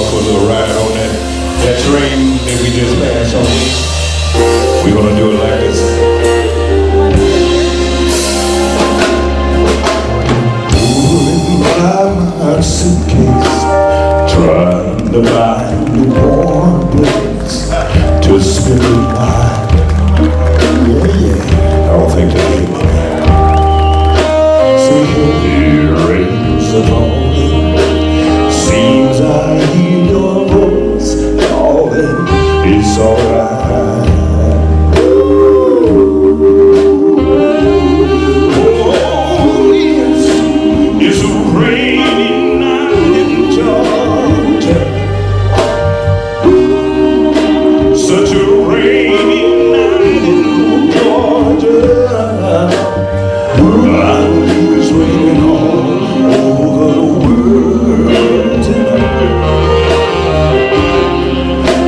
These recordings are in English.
for a little ride on that train that we just passed on. We're gonna do it like this. Pulling my suitcase, trying to find a warm place to spend the night. Yeah, I don't think they hate me. See, here rains the morning. Seems I hear your voice calling. It's alright. Oh yes, it's a rainy night in Georgia. Such a rainy night in Georgia. I believe it's raining all over the world tonight.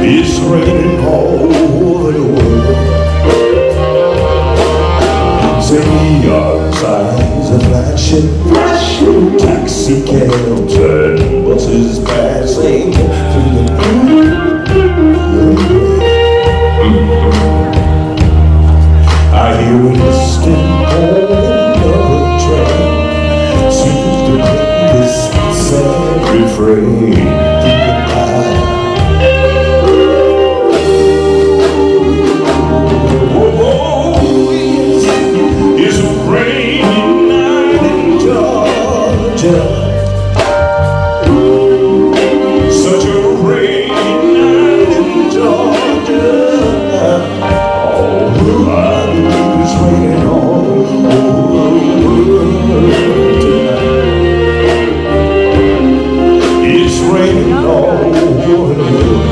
It's raining all over the world. Say yard signs are flashing, taxi cabs and buses passing through the I hear a distant horn of a train, seems to play this sad refrain through the night. Oh, yes, it's a rainy night in Georgia. Such a rainy night in Georgia. Raining all over the world tonight. It's raining all over the world.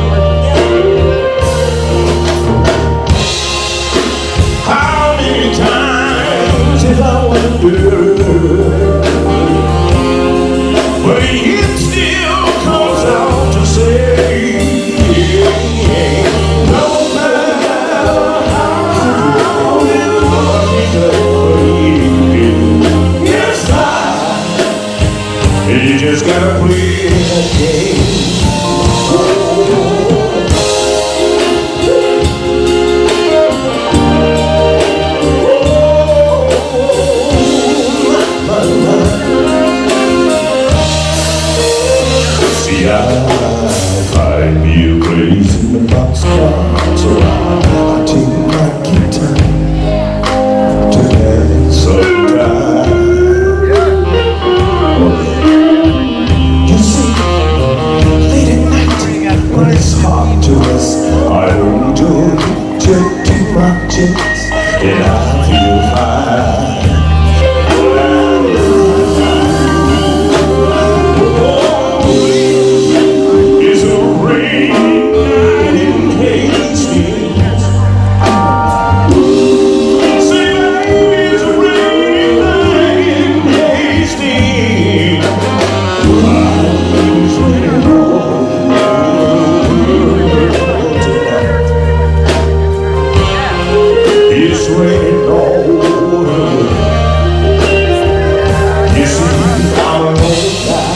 How many times have I wondered, but it still comes out to say, no matter how you just gotta play that game. See, I find me a place in the boxcar, so I take my guitar to have some time. When it's hard to us, I hold your picture to my chest, and I feel fine. Oh, it's a rainy night in Hastings. Say, baby, it's a rainy night in Hastings. It's raining all. It's raining all over the world. You see, I'm an old guy.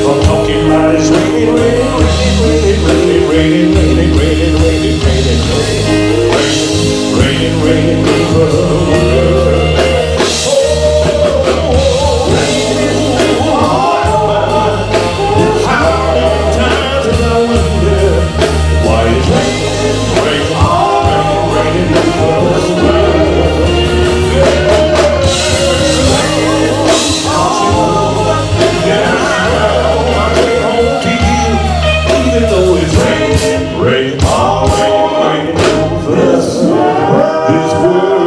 I'm talking about it's raining, raining, raining, raining, raining, raining, raining, raining, raining, raining, raining, raining over the world. Oh, raining all over. How many times have I wondered why it's raining, raining, raining, raining over the world. Yeah, I came home to you, even though it's raining, raining, raining over this world.